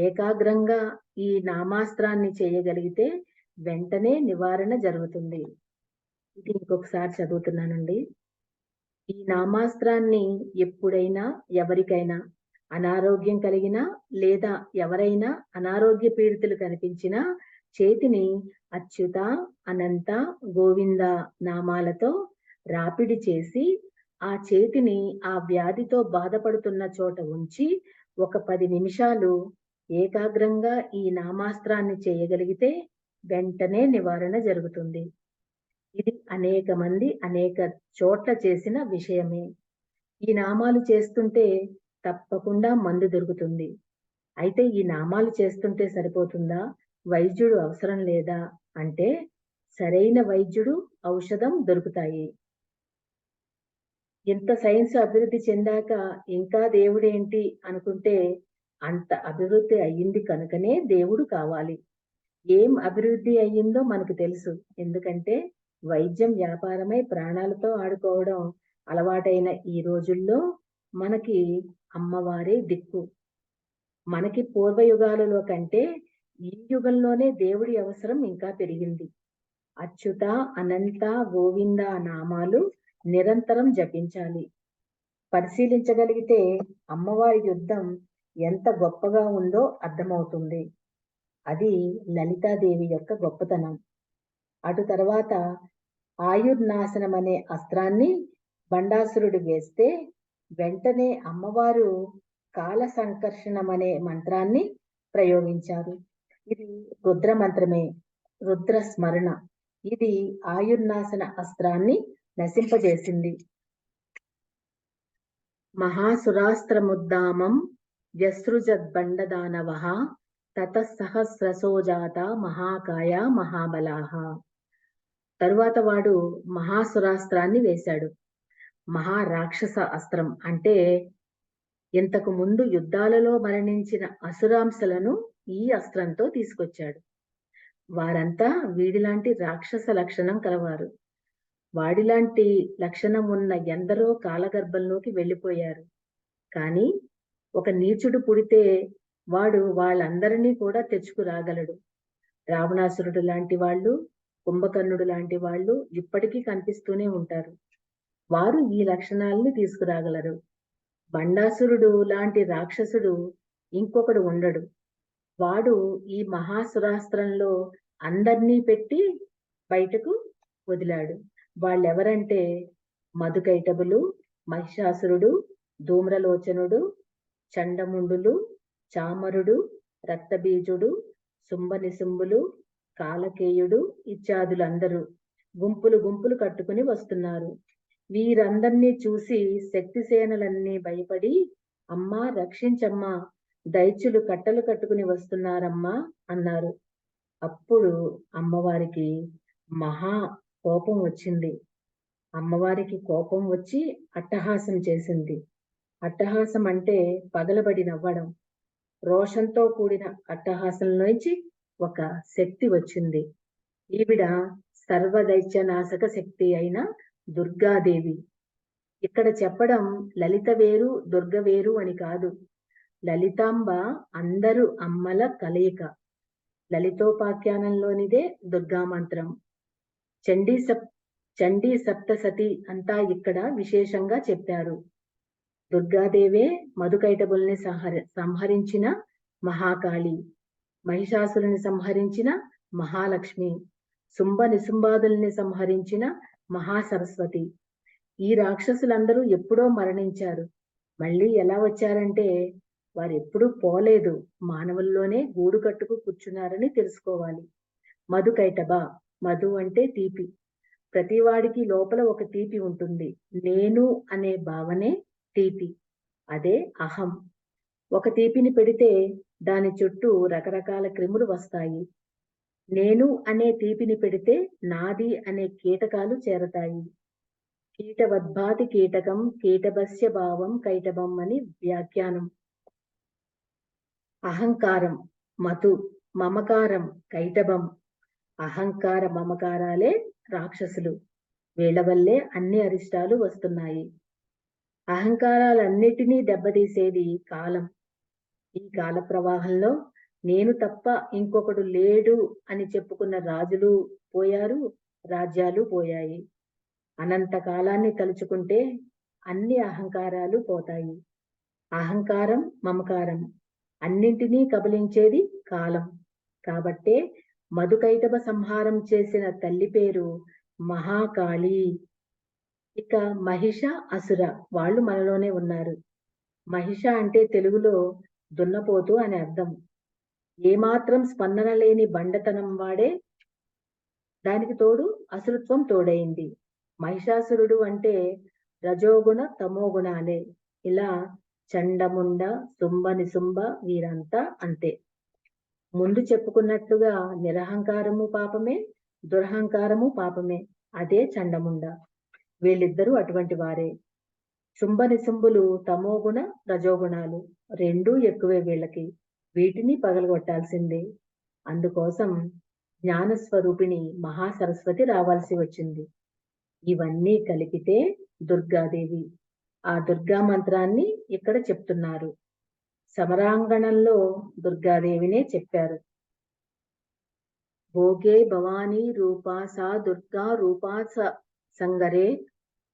ఏకాగ్రంగా ఈ నామాస్త్రాన్ని చేయగలిగితే వెంటనే నివారణ జరుగుతుంది. ఇది ఇంకొకసారి చదువుతున్నానండి. ఈ నామాస్త్రాన్ని ఎప్పుడైనా ఎవరికైనా అనారోగ్యం కలిగినా లేదా ఎవరైనా అనారోగ్య పీడితులు కనిపించినా చేతిని అచ్యుత, అనంత, గోవింద నామాలతో రాపిడి చేసి ఆ చేతిని ఆ వ్యాధితో బాధపడుతున్న చోట ఉంచి ఒక 10 నిమిషాలు ఏకాగ్రంగా ఈ నామాస్త్రాన్ని చేయగలిగితే వెంటనే నివారణ జరుగుతుంది. ఇది అనేక మంది అనేక చోట్ల చేసిన విషయమే. ఈ నామాలు చేస్తుంటే తప్పకుండా మందు దొరుకుతుంది. అయితే ఈ నామాలు చేస్తుంటే సరిపోతుందా? వైద్యుడు అవసరం లేదా? అంటే సరైన వైద్యుడు, ఔషధం దొరుకుతాయి. ఇంత సైన్స్ అభివృద్ధి చెందాక ఇంకా దేవుడేంటి అనుకుంటే అంత అభివృద్ధి అయ్యింది కనుకనే దేవుడు కావాలి. ఏం అభివృద్ధి అయ్యిందో మనకు తెలుసు. ఎందుకంటే వైద్యం వ్యాపారమై ప్రాణాలతో ఆడుకోవడం అలవాటైన ఈ రోజుల్లో మనకి అమ్మవారే దిక్కు. మనకి పూర్వయుగాలలో కంటే ఈ యుగంలోనే దేవుడి అవసరం ఇంకా పెరిగింది. అచ్యుత, అనంత, గోవింద నామాలు నిరంతరం జపించాలి. పరిశీలించగలిగితే అమ్మవారి యుద్ధం ఎంత గొప్పగా ఉందో అర్థమవుతుంది. అది లలితాదేవి యొక్క గొప్పతనం. అటు తర్వాత ఆయుర్నాశనం అనే అస్త్రాన్ని బండాసురుడు వేస్తే వెంటనే అమ్మవారు కాల సంకర్షణం అనే మంత్రాన్ని ప్రయోగించారు. ఇది రుద్ర మంత్రమే, రుద్ర స్మరణ. ఇది ఆయుర్నాశన అస్త్రాన్ని నశింపజేసింది. మహాసురాస్త్రముద్దామం వ్యసృజద్బండదానవః తతఃసహస్రశోజాత మహాకాయ మహాబలాః. తరువాత వాడు మహాసురాస్త్రాన్ని వేశాడు. మహారాక్షస అస్త్రం అంటే ఇంతకు ముందు యుద్ధాలలో మరణించిన అసురాంశలను ఈ అస్త్రంతో తీసుకొచ్చాడు. వారంతా వీడిలాంటి రాక్షస లక్షణం కలవారు. వాడిలాంటి లక్షణం ఉన్న ఎందరో కాలగర్భంలోకి వెళ్ళిపోయారు. కానీ ఒక నీచుడు పుడితే వాడు వాళ్ళందరినీ కూడా తెచ్చుకురాగలడు. రావణాసురుడు లాంటి వాళ్ళు, కుంభకర్ణుడు లాంటి వాళ్ళు ఇప్పటికీ కనిపిస్తూనే ఉంటారు. వారు ఈ లక్షణాలను తీసుకురాగలరు. బండాసురుడు లాంటి రాక్షసుడు ఇంకొకడు ఉండడు. వాడు ఈ మహాసురాస్త్రంలో అందర్నీ పెట్టి బయటకు వదిలాడు. వాళ్ళెవరంటే మధుకైటబులు, మహిషాసురుడు, ధూమ్రలోచనుడు, చండముండులు, చామరుడు, రక్తబీజుడు, శుంభనిశుంభులు, కాలకేయుడు ఇత్యాదులందరూ గుంపులు గుంపులు కట్టుకుని వస్తున్నారు. వీరందర్నీ చూసి శక్తిసేనలన్నీ భయపడి అమ్మా రక్షించమ్మా, దైత్యులు కట్టలు కట్టుకుని వస్తున్నారమ్మా అన్నారు. అప్పుడు అమ్మవారికి మహా కోపం వచ్చింది. అమ్మవారికి కోపం వచ్చి అట్టహాసం చేసింది. అట్టహాసం అంటే పగలబడి నవ్వడం. రోషంతో కూడిన అట్టహాసంలోంచి ఒక శక్తి వచ్చింది. ఈవిడ సర్వదైత్యనాశక శక్తి అయిన దుర్గాదేవి. ఇక్కడ చెప్పడం లలిత వేరు, దుర్గ వేరు అని కాదు. లలితాంబ అందరు అమ్మల కలయిక. లలితోపాఖ్యానంలోనిదే దుర్గా మంత్రం. చండీ సప్తసతి అంతా ఇక్కడ విశేషంగా చెప్పారు. దుర్గాదేవే మధుకైటబుల్ని సంహరించిన మహాకాళి, మహిషాసురుని సంహరించిన మహాలక్ష్మి, శుంభ నిశుంభాదుల్ని సంహరించిన మహాసరస్వతి. ఈ రాక్షసులందరూ ఎప్పుడో మరణించారు. మళ్ళీ ఎలా వచ్చారంటే వారెప్పుడూ పోలేదు, మానవుల్లోనే గూడు కట్టుకు కూర్చున్నారని తెలుసుకోవాలి. మధుకైటబ, మధు అంటే తీపి. ప్రతివాడికి లోపల ఒక తీపి ఉంటుంది. నేను అనే భావనే తీపి. అదే అహం. ఒక తీపిని పెడితే దాని చుట్టూ రకరకాల క్రిములు వస్తాయి. నేను అనే తీపిని పెడితే నాది అనే కీటకాలు చేరతాయి. కీటవద్భాతి కీటకం కీటభస్య భావం కైటభం అని వ్యాఖ్యానం. అహంకారం మతు, మమకారం కైటభం. అహంకార మమకారాలే రాక్షసులు. వీళ్ళ వల్లే అన్ని అరిష్టాలు వస్తున్నాయి. అహంకారాలన్నిటినీ దెబ్బతీసేది కాలం. ఈ కాల ప్రవాహంలో నేను తప్ప ఇంకొకడు లేడు అని చెప్పుకున్న రాజులు పోయారు, రాజ్యాలు పోయాయి. అనంత కాలాన్ని తలుచుకుంటే అన్ని అహంకారాలు పోతాయి. అహంకారం, మమకారం అన్నింటినీ కబలించేది కాలం. కాబట్టే మధుకైటభ సంహారం చేసిన తల్లి పేరు మహాకాళి. ఇక మహిష, అసుర వాళ్ళు మనలోనే ఉన్నారు. మహిష అంటే తెలుగులో దున్నపోతు అని అర్థం. ఏమాత్రం స్పందన లేని బండతనం వాడే. దానికి తోడు అసురత్వం తోడైంది. మహిషాసురుడు అంటే రజోగుణ తమోగుణాలే. ఇలా చండముండ, శుంభ నిశుంభ వీరంతా అంతే. ముందు చెప్పుకున్నట్లుగా నిరహంకారము పాపమే, దురహంకారము పాపమే. అదే చండముండ. వీళ్ళిద్దరూ అటువంటి వారే. శుంభ నిశుంభులు తమోగుణ, రజోగుణాలు రెండూ ఎక్కువే వీళ్ళకి. వీటిని పగలగొట్టాల్సిందే. అందుకోసం జ్ఞానస్వరూపిణి మహాసరస్వతి రావాల్సి వచ్చింది. ఇవన్నీ కలిపితే దుర్గాదేవి. ఆ దుర్గా మంత్రాన్ని ఇక్కడ చెప్తున్నారు. సమరాంగణంలో దుర్గాదేవినే చెప్పారు. భోగే భవానీ రూపా సా దుర్గా రూపా సంగరే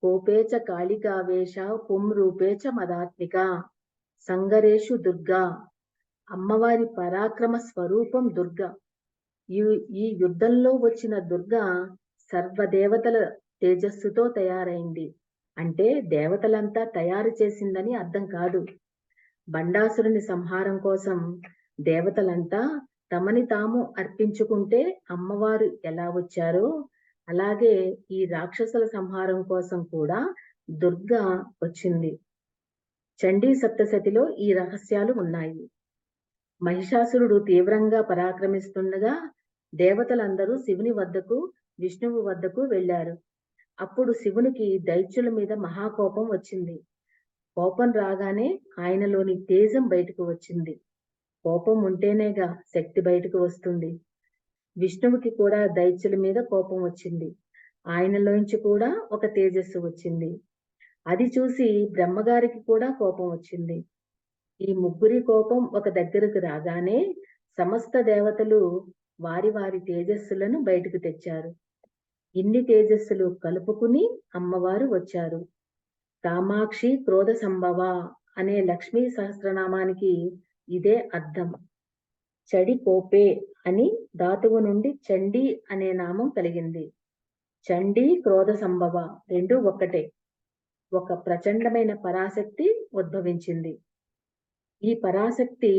కోపేచ కాళికావేశ పుం రూపేచ మదాత్మిక. సంగరేషు దుర్గా. అమ్మవారి పరాక్రమ స్వరూపం దుర్గా. ఈ యుద్ధంలో వచ్చిన దుర్గా సర్వదేవతల తేజస్సుతో తయారైంది. అంటే దేవతలంతా తయారు చేసిందని అర్థం కాదు. బండాసురుని సంహారం కోసం దేవతలంతా తమని తాము అర్పించుకుంటే అమ్మవారు ఎలా వచ్చారో అలాగే ఈ రాక్షసుల సంహారం కోసం కూడా దుర్గా వచ్చింది. చండీ సప్తశతిలో ఈ రహస్యాలు ఉన్నాయి. మహిషాసురుడు తీవ్రంగా పరాక్రమిస్తుండగా దేవతలందరూ శివుని వద్దకు, విష్ణువు వద్దకు వెళ్లారు. అప్పుడు శివునికి దైత్యుల మీద మహాకోపం వచ్చింది. కోపం రాగానే ఆయనలోని తేజం బయటకు వచ్చింది. కోపం ఉంటేనేగా శక్తి బయటకు వస్తుంది. విష్ణువుకి కూడా దైత్యుల మీద కోపం వచ్చింది. ఆయనలోంచి కూడా ఒక తేజస్సు వచ్చింది. అది చూసి బ్రహ్మగారికి కూడా కోపం వచ్చింది. ఈ ముగ్గురి కోపం ఒక దగ్గరకు రాగానే సమస్త దేవతలు వారి వారి తేజస్సులను బయటకు తెచ్చారు. ఇన్ని తేజస్సులు కలుపుకుని అమ్మవారు వచ్చారు. కామాక్షి క్రోధ సంభవ అనే లక్ష్మీ సహస్రనామానికి ఇదే అర్థం. చడి కోపే అని ధాతువు నుండి చండీ అనే నామం కలిగింది. చండీ క్రోధ సంభవ రెండు ఒక్కటే. ఒక ప్రచండమైన పరాశక్తి ఉద్భవించింది. ఈ పరాశక్తి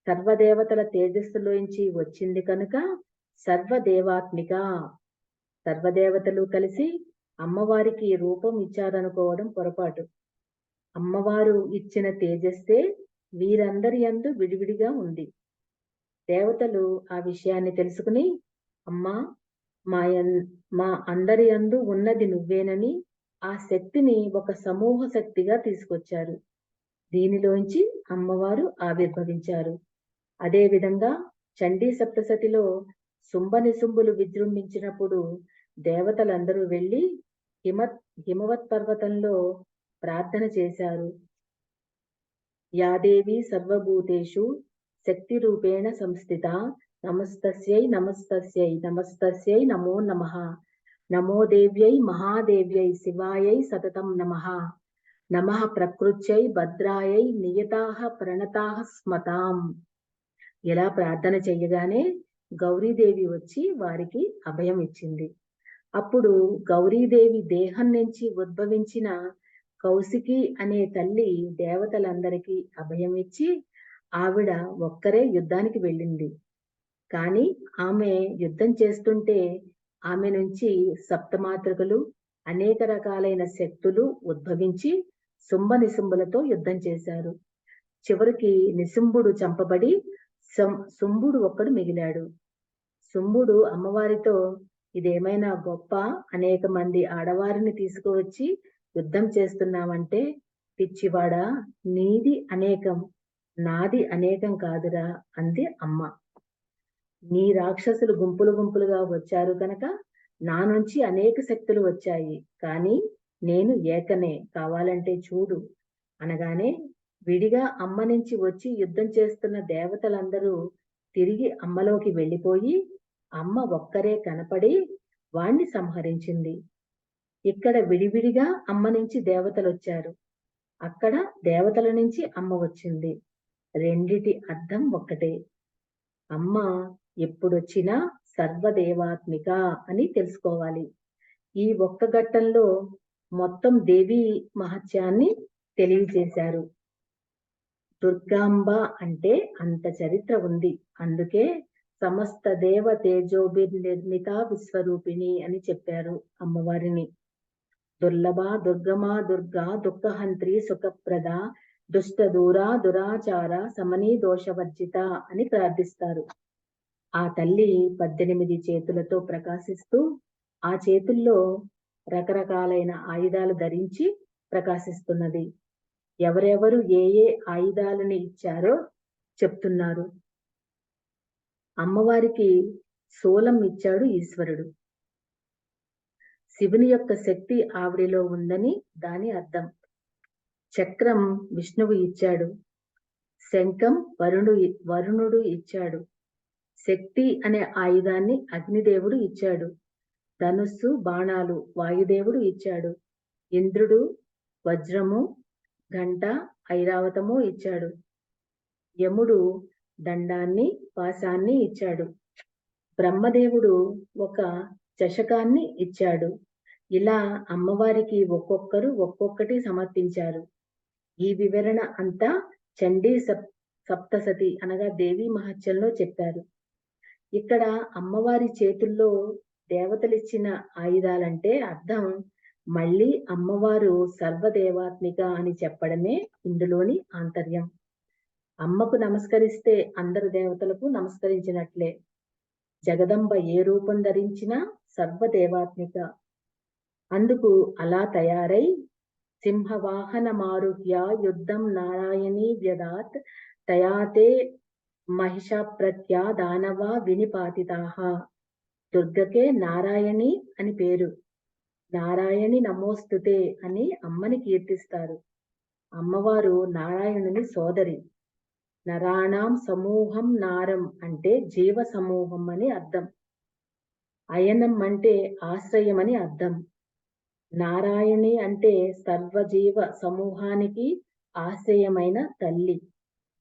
సర్వదేవతల తేజస్సులోంచి వచ్చింది కనుక సర్వదేవాత్మిక. సర్వదేవతలు కలిసి అమ్మవారికి రూపం ఇచ్చారనుకోవడం పొరపాటు. అమ్మవారు ఇచ్చిన తేజస్సే వీరందరి యందు విడివిడిగా ఉంది. దేవతలు ఆ విషయాన్ని తెలుసుకుని అమ్మా మా అందరి యందు ఉన్నది నువ్వేనని ఆ శక్తిని ఒక సమూహ శక్తిగా తీసుకొచ్చారు. దీనిలోంచి అమ్మవారు ఆవిర్భవించారు. అదే విధంగా చండీ సప్తశతిలో శుంభ నిశుంభులు విజృంభించినప్పుడు దేవతలందరూ వెళ్లి హిమవత్ పర్వతంలో ప్రార్థన చేశారు. యాదేవి సర్వభూతేషు శక్తి రూపేణ సంస్థిత నమస్తస్యై నమస్తస్యై నమస్తస్యై నమో నమః. నమో దేవ్యై మహాదేవ్యై శివాయై సతతం నమః. నమః ప్రకృత్యై భద్రాయై నియతాః ప్రణతాః స్మతాం. ఇలా ప్రార్థన చెయ్యగానే గౌరీదేవి వచ్చి వారికి అభయం ఇచ్చింది. అప్పుడు గౌరీదేవి దేహం నుంచి ఉద్భవించిన కౌశికి అనే తల్లి దేవతలందరికీ అభయం ఇచ్చి ఆవిడ ఒక్కరే యుద్ధానికి వెళ్ళింది. కానీ ఆమె యుద్ధం చేస్తుంటే ఆమె నుంచి సప్తమాతృకలు అనేక రకాలైన శక్తులు ఉద్భవించి శుంభ నిశుంభులతో యుద్ధం చేశారు. చివరికి నిశుంభుడు చంపబడి శుంభుడు ఒక్కడు మిగిలాడు. శుంభుడు అమ్మవారితో, ఇదేమైనా గొప్ప, అనేక మంది ఆడవారిని తీసుకువచ్చి యుద్ధం చేస్తున్నావంటే, పిచ్చివాడా, నీది అనేకం, నాది అనేకం కాదురా అంది అమ్మ. నీ రాక్షసులు గుంపులు గుంపులుగా వచ్చారు కనుక నా నుంచి అనేక శక్తులు వచ్చాయి, కానీ నేను ఏకనే, కావాలంటే చూడు అనగానే విడిగా అమ్మ నుంచి వచ్చి యుద్ధం చేస్తున్న దేవతలందరూ తిరిగి అమ్మలోకి వెళ్ళిపోయి అమ్మ ఒక్కరే కనపడి వాణ్ణి సంహరించింది. ఇక్కడ విడివిడిగా అమ్మ నుంచి దేవతలు వచ్చారు, అక్కడ దేవతల నుంచి అమ్మ వచ్చింది. రెండిటి అర్థం ఒక్కటే. అమ్మ ఎప్పుడొచ్చినా సర్వదేవాత్మిక అని తెలుసుకోవాలి. ఈ ఒక్క ఘట్టంలో మొత్తం దేవీ మహత్యాన్ని తెలియజేశారు. దుర్గాంబ అంటే అంత చరిత్ర ఉంది. అందుకే సమస్త దేవ తేజోభిర్నిర్మిత విశ్వరూపిణి అని చెప్పారు అమ్మవారిని. దుర్లభ, దుర్గమా, దుర్గా, దుఃఖహంత్రి, సుఖప్రద, దుష్ట దూర, దురాచార, సమనీ దోషవర్జిత అని ప్రార్థిస్తారు. ఆ తల్లి 18 చేతులతో ప్రకాశిస్తూ ఆ చేతుల్లో రకరకాలైన ఆయుధాలు ధరించి ప్రకాశిస్తున్నది. ఎవరెవరు ఏ ఏ ఆయుధాలని ఇచ్చారో చెప్తున్నారు. అమ్మవారికి శూలం ఇచ్చాడు ఈశ్వరుడు. శివుని యొక్క శక్తి ఆవిడిలో ఉందని దాని అర్థం. చక్రం విష్ణువు ఇచ్చాడు. శంఖం వరుణుడు ఇచ్చాడు. శక్తి అనే ఆయుధాన్ని అగ్నిదేవుడు ఇచ్చాడు. ధనుస్సు, బాణాలు వాయుదేవుడు ఇచ్చాడు. ఇంద్రుడు వజ్రము, ఘంట, ఐరావతము ఇచ్చాడు. యముడు దండాన్ని, పాశాన్ని ఇచ్చాడు. బ్రహ్మదేవుడు ఒక చషకాన్ని ఇచ్చాడు. ఇలా అమ్మవారికి ఒక్కొక్కరు ఒక్కొక్కటి సమర్పించారు. ఈ వివరణ అంతా చండీ సప్తసతి అనగా దేవీ మహత్యంలో చెప్పారు. ఇక్కడ అమ్మవారి చేతుల్లో దేవతలిచ్చిన ఆయుధాలంటే అర్థం మళ్ళీ అమ్మవారు సర్వదేవాత్మిక అని చెప్పడమే ఇందులోని ఆంతర్యం. అమ్మకు నమస్కరిస్తే అందరు దేవతలకు నమస్కరించినట్లే. జగదంబ ఏ రూపం ధరించినా సర్వదేవాత్మిక. అందుకు అలా తయారై సింహవాహన మారుహ్య యుద్ధం నారాయణీ వ్యదాత్ తయాతే మహిషాప్రత్యా దానవ వినిపాతితాహ. దుర్గకే నారాయణి అని పేరు. నారాయణి నమోస్తుతే అని అమ్మని కీర్తిస్తారు. అమ్మవారు నారాయణుని సోదరి. నరాణం సమూహం నారం అంటే జీవ సమూహం అని అర్థం. అయనం అంటే ఆశ్రయం అని అర్థం. నారాయణి అంటే సర్వజీవ సమూహానికి ఆశ్రయమైన తల్లి,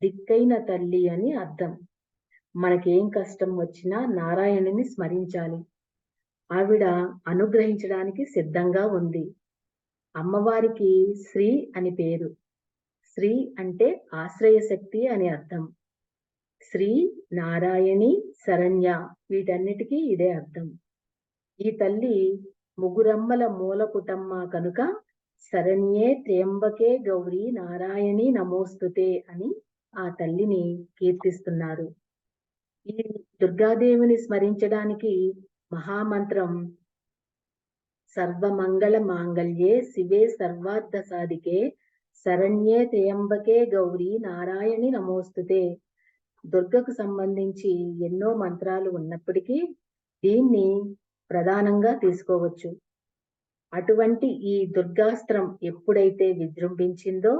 దిక్కైన తల్లి అని అర్థం. మనకేం కష్టం వచ్చినా నారాయణుని స్మరించాలి. ఆవిడ అనుగ్రహించడానికి సిద్ధంగా ఉంది. అమ్మవారికి శ్రీ అని పేరు. శ్రీ అంటే ఆశ్రయ శక్తి అని అర్థం. శ్రీ, నారాయణి, శరణ్య వీటన్నిటికీ ఇదే అర్థం. ఈ తల్లి ముగురమ్మల మూల కుటమ్మ కనుక శరణ్యే త్ర్యంబకే గౌరీ నారాయణి నమోస్తుతే అని ఆ తల్లిని కీర్తిస్తున్నారు. ఈ దుర్గాదేవిని స్మరించడానికి మహామంత్రం సర్వమంగళ మాంగళ్యే శివే సర్వార్థ సాధికే శరణ్యే త్ర్యంబకే గౌరీ నారాయణి నమోస్తుతే. దుర్గకు సంబంధించి ఎన్నో మంత్రాలు ఉన్నప్పటికీ దీన్ని ప్రధానంగా తీసుకోవచ్చు. అటువంటి ఈ దుర్గాస్త్రం ఎప్పుడైతే విజృంభించిందో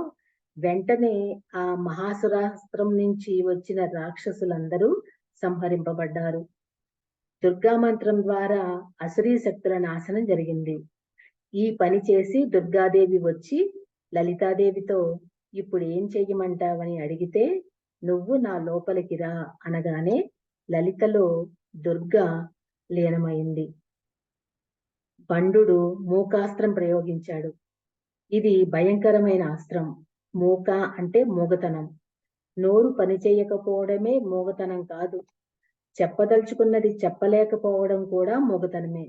వెంటనే ఆ మహాసురాస్త్రం నుంచి వచ్చిన రాక్షసులందరూ సంహరింపబడ్డారు. దుర్గా మంత్రం ద్వారా అసురీ శక్తుల నాశనం జరిగింది. ఈ పని చేసి దుర్గాదేవి వచ్చి లలితాదేవితో ఇప్పుడు ఏం చెయ్యమంటావని అడిగితే, నువ్వు నా లోపలికి రా అనగానే లలితలో దుర్గా లీనమైంది. బండు మూకాస్త్రం ప్రయోగించాడు. ఇది భయంకరమైన అస్త్రం. మూక అంటే మూగతనం. నోరు పనిచేయకపోవడమే మూగతనం కాదు, చెప్పదలుచుకున్నది చెప్పలేకపోవడం కూడా మూగతనమే.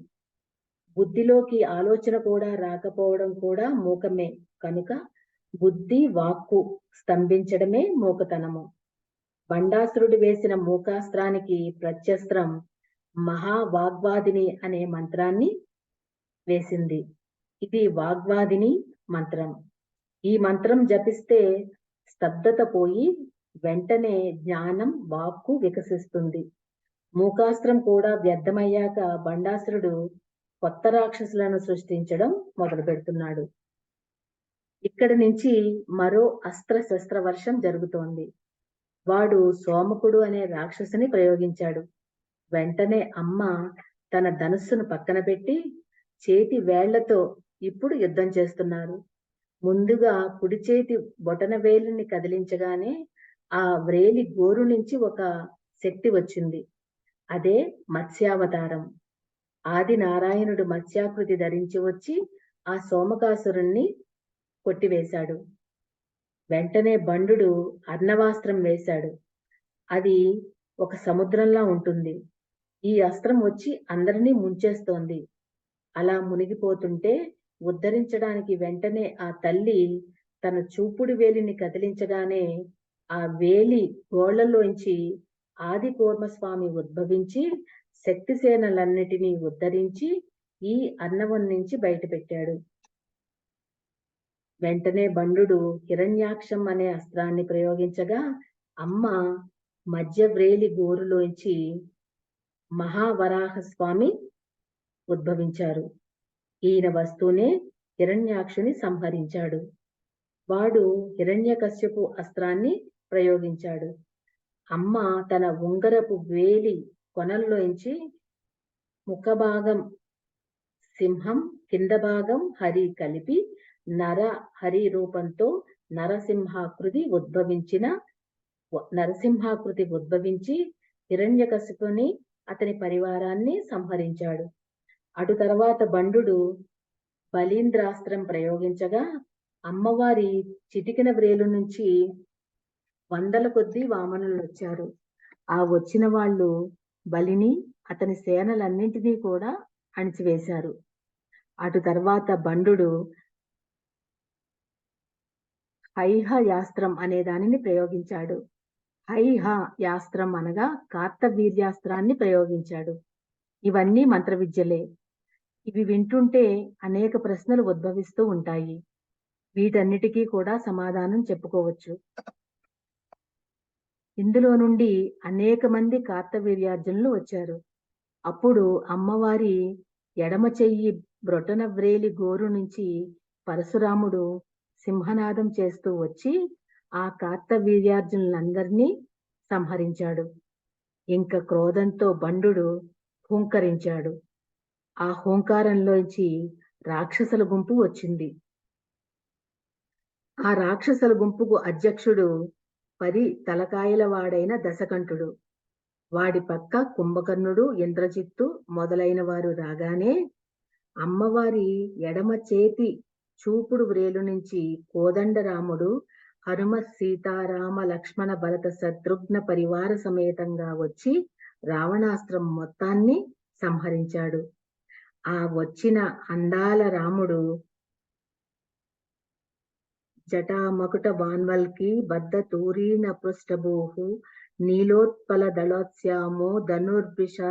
బుద్ధిలోకి ఆలోచన కూడా రాకపోవడం కూడా మూకమే. కనుక బుద్ధి వాక్కు స్తంభించడమే మూకతనము. బండాసురుడు వేసిన మూకాస్త్రానికి ప్రత్యస్త్రం మహావాగ్వాదిని అనే మంత్రాన్ని వేసింది. ఇది వాగ్వాదిని మంత్రం. ఈ మంత్రం జపిస్తే స్తబ్దత పోయి వెంటనే జ్ఞానం, వాక్కు వికసిస్తుంది. మూకాస్త్రం కూడా వ్యర్థమయ్యాక బండాసురుడు కొత్త రాక్షసులను సృష్టించడం మొదలు పెడుతున్నాడు. ఇక్కడి నుంచి మరో అస్త్ర శస్త్ర వర్షం జరుగుతోంది. వాడు సోమకుడు అనే రాక్షసుని ప్రయోగించాడు. వెంటనే అమ్మ తన ధనుస్సును పక్కన పెట్టి చేతి వేళ్లతో ఇప్పుడు యుద్ధం చేస్తున్నారు. ముందుగా కుడి చేతి బొటన వేలిని కదిలించగానే ఆ వ్రేలి గోరు నుంచి ఒక శక్తి వచ్చింది. అదే మత్స్యావతారం. ఆది నారాయణుడు మత్స్యాకృతి ధరించి వచ్చి ఆ సోమకాసురుణ్ణి కొట్టివేశాడు. వెంటనే బండు అర్ణవాస్త్రం వేశాడు. అది ఒక సముద్రంలా ఉంటుంది. ఈ అస్త్రం వచ్చి అందరినీ ముంచేస్తోంది. అలా మునిగిపోతుంటే ఉద్ధరించడానికి వెంటనే ఆ తల్లి తన చూపుడు వేలిని కదిలించగానే ఆ వేలి గోళ్లలోంచి ఆది కూర్మస్వామి ఉద్భవించి శక్తిసేనలన్నిటినీ ఉద్ధరించి ఈ అర్ణవం నుంచి బయటపెట్టాడు. వెంటనే బండు హిరణ్యాక్షం అనే అస్త్రాన్ని ప్రయోగించగా అమ్మ మధ్య వ్రేలి గోరులోంచి మహావరాహ స్వామి ఉద్భవించారు. ఈయన వస్తూనే హిరణ్యాక్షుని సంహరించాడు. వాడు హిరణ్యకశ్యపు అస్త్రాన్ని ప్రయోగించాడు. అమ్మ తన ఉంగరపు వేలి కొనల్లోంచి ముఖ భాగం సింహం, కింద భాగం హరి కలిపి నర హరి రూపంతో నరసింహాకృతి ఉద్భవించి హిరణ్యకశిపుని అతని పరివారాన్ని సంహరించాడు. అటు తర్వాత బండు బలీంద్రాస్త్రం ప్రయోగించగా అమ్మవారి చిటికిన వ్రేలు నుంచి వందల కొద్దీ వామనులు వచ్చారు. ఆ వచ్చిన వాళ్ళు బలిని, అతని సేనలన్నింటినీ కూడా అణిచివేశారు. అటు తర్వాత బండు హైహ యాస్త్రం అనే దానిని ప్రయోగించాడు. హైహ యాస్త్రం అనగా కార్తవీర్యాస్త్రాన్ని ప్రయోగించాడు. ఇవన్నీ మంత్ర విద్యలే. ఇవి వింటుంటే అనేక ప్రశ్నలు ఉద్భవిస్తూ ఉంటాయి. వీటన్నిటికీ కూడా సమాధానం చెప్పుకోవచ్చు. ఇందులో నుండి అనేక మంది కార్తవీర్యార్జునులు వచ్చారు. అప్పుడు అమ్మవారి ఎడమ చెయ్యి బ్రొటన వ్రేలి గోరు నుంచి పరశురాముడు సింహనాదం చేస్తూ వచ్చి ఆ కార్తవీర్యార్జునులందరినీ సంహరించాడు. ఇంకా క్రోధంతో బండు హూంకరించాడు. ఆ హూంకారంలోంచి రాక్షసుల గుంపు వచ్చింది. ఆ రాక్షసుల గుంపుకు అధ్యక్షుడు 10 తలకాయల వాడైన దశకంఠుడు. వాడి పక్క కుంభకర్ణుడు, ఇంద్రజిత్తు మొదలైన వారు రాగానే అమ్మవారి ఎడమ చేతి చూపుడు వ్రేలు నుంచి కోదండరాముడు హనుమ, సీతారామ, లక్ష్మణ, భరత, శత్రుఘ్న పరివార సమేతంగా వచ్చి రావణాస్త్రం మొత్తాన్ని సంహరించాడు. ఆ వచ్చిన అందాల రాముడు జటామకుట వాన్వల్కి బద్ధ తూరీణ పృష్ఠభూః నీలోత్పల దళోత్స్యామో ధనుర్విష్పారయన్ముః